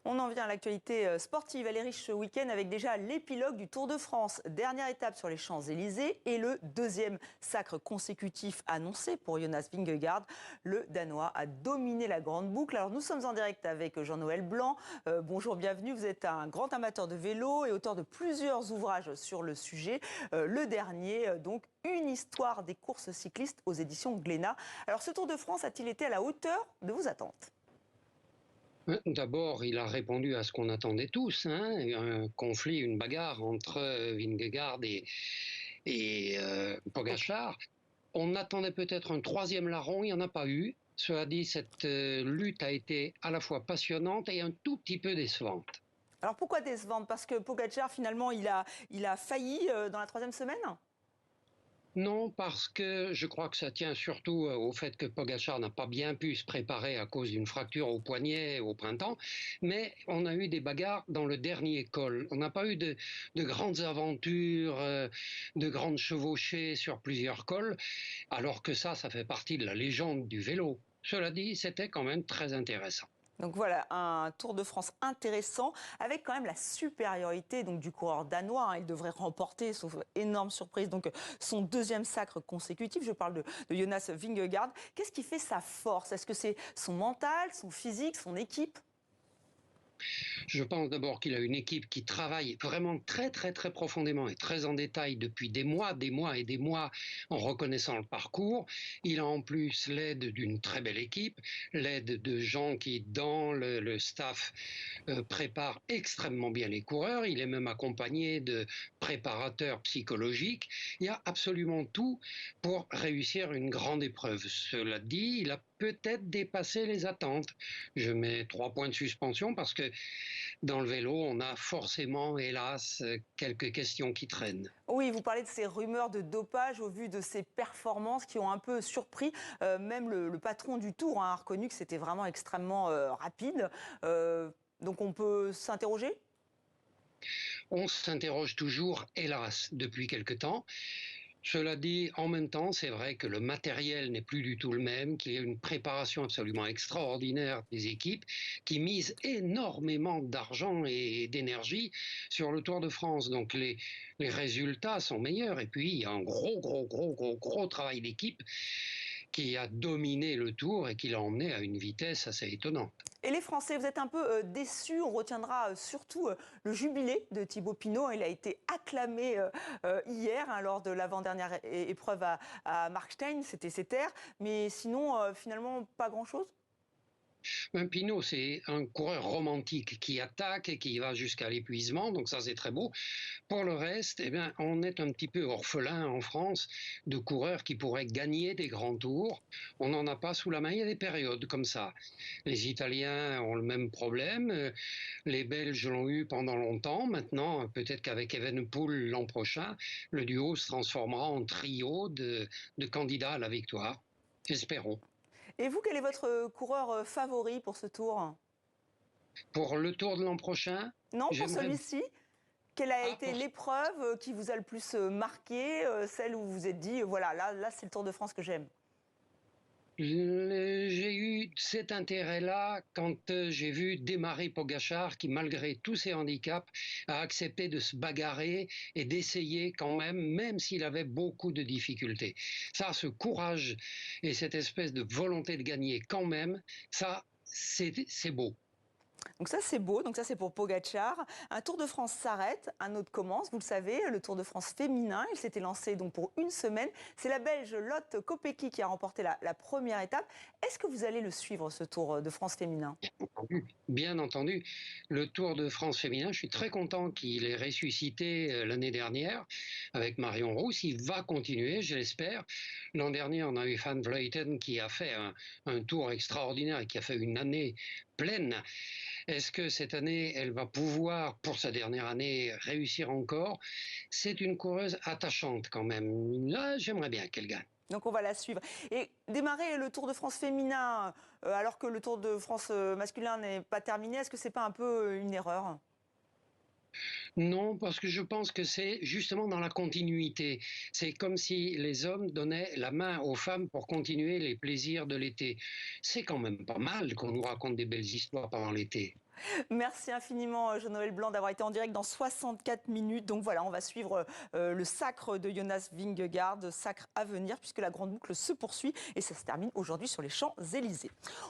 On en vient à l'actualité sportive. Elle est riche ce week-end avec déjà l'épilogue du Tour de France. Dernière étape sur les Champs-Élysées et le deuxième sacre consécutif annoncé pour Jonas Vingegaard. Le Danois a dominé la grande boucle. Alors nous sommes en direct avec Jean-Noël Blanc. Bonjour, bienvenue. Vous êtes un grand amateur de vélo et auteur de plusieurs ouvrages sur le sujet. Le dernier, donc, une histoire des courses cyclistes aux éditions Glénat. Alors ce Tour de France a-t-il été à la hauteur de vos attentes ? D'abord, il a répondu à ce qu'on attendait tous, un conflit, une bagarre entre Vingegaard et Pogačar. On attendait peut-être un troisième larron, il n'y en a pas eu. Cela dit, cette lutte a été à la fois passionnante et un tout petit peu décevante. Alors pourquoi décevante? Parce que Pogačar, finalement, il a failli dans la troisième semaine? Non, parce que je crois que ça tient surtout au fait que Pogačar n'a pas bien pu se préparer à cause d'une fracture au poignet au printemps, mais on a eu des bagarres dans le dernier col. On n'a pas eu de grandes aventures, de grandes chevauchées sur plusieurs cols, alors que ça fait partie de la légende du vélo. Cela dit, c'était quand même très intéressant. Donc voilà, un Tour de France intéressant, avec quand même la supériorité donc, du coureur danois. Il devrait remporter, sauf énorme surprise, donc, son deuxième sacre consécutif. Je parle de Jonas Vingegaard. Qu'est-ce qui fait sa force? Est-ce que c'est son mental, son physique, son équipe? Je pense d'abord qu'il a une équipe qui travaille vraiment très très très profondément et très en détail depuis des mois et des mois en reconnaissant le parcours. Il a en plus l'aide d'une très belle équipe, l'aide de gens qui dans le staff préparent extrêmement bien les coureurs. Il est même accompagné de préparateurs psychologiques. Il y a absolument tout pour réussir une grande épreuve. Cela dit, il a peut-être dépassé les attentes. Je mets 3 points de suspension parce que dans le vélo, on a forcément, hélas, quelques questions qui traînent. Oui, vous parlez de ces rumeurs de dopage au vu de ses performances qui ont un peu surpris. Même le patron du Tour a reconnu que c'était vraiment extrêmement rapide. Donc on peut s'interroger? On s'interroge toujours, hélas, depuis quelque temps. Cela dit, en même temps, c'est vrai que le matériel n'est plus du tout le même, qu'il y a une préparation absolument extraordinaire des équipes qui misent énormément d'argent et d'énergie sur le Tour de France. Donc les résultats sont meilleurs. Et puis, il y a un gros travail d'équipe qui a dominé le Tour et qui l'a emmené à une vitesse assez étonnante. Et les Français, vous êtes un peu déçus. On retiendra surtout le jubilé de Thibaut Pinot. Il a été acclamé hier lors de l'avant-dernière épreuve à Markstein. C'était ses terres. Mais sinon, finalement, pas grand-chose. Pinot, c'est un coureur romantique qui attaque et qui va jusqu'à l'épuisement, donc ça c'est très beau. Pour le reste, eh bien, on est un petit peu orphelin en France de coureurs qui pourraient gagner des grands tours. On n'en a pas sous la main, il y a des périodes comme ça. Les Italiens ont le même problème, les Belges l'ont eu pendant longtemps. Maintenant, peut-être qu'avec Evenepoel l'an prochain, le duo se transformera en trio de candidats à la victoire. Espérons. Et vous, quel est votre coureur favori pour ce tour? Pour le Tour de l'an prochain, Non, pour j'aimerais... celui-ci? Quelle a Ah, été l'épreuve qui vous a le plus marqué, celle où vous vous êtes dit, voilà, là c'est le Tour de France que j'aime? j'ai eu cet intérêt-là quand j'ai vu démarrer Pogačar qui, malgré tous ses handicaps, a accepté de se bagarrer et d'essayer quand même s'il avait beaucoup de difficultés. Ça, ce courage et cette espèce de volonté de gagner quand même, ça, c'est beau. Donc ça c'est beau, donc ça c'est pour Pogačar. Un Tour de France s'arrête, un autre commence, vous le savez, le Tour de France féminin. Il s'était lancé donc pour une semaine. C'est la Belge Lotte Kopecky qui a remporté la première étape. Est-ce que vous allez le suivre, ce Tour de France féminin? Bien entendu, le Tour de France féminin, je suis très content qu'il ait ressuscité l'année dernière avec Marion Rousse. Il va continuer, je l'espère. L'an dernier, on a eu Van Vleuten qui a fait un tour extraordinaire et qui a fait une année pleine. Est-ce que cette année, elle va pouvoir, pour sa dernière année, réussir encore? C'est une coureuse attachante quand même. Là, j'aimerais bien qu'elle gagne. Donc on va la suivre. Et démarrer le Tour de France féminin alors que le Tour de France masculin n'est pas terminé, est-ce que c'est pas un peu une erreur? Non, parce que je pense que c'est justement dans la continuité. C'est comme si les hommes donnaient la main aux femmes pour continuer les plaisirs de l'été. C'est quand même pas mal qu'on nous raconte des belles histoires pendant l'été. Merci infiniment, Jean-Noël Blanc, d'avoir été en direct dans 64 minutes. Donc voilà, on va suivre le sacre de Jonas Vingegaard, sacre à venir, puisque la grande boucle se poursuit et ça se termine aujourd'hui sur les Champs-Élysées.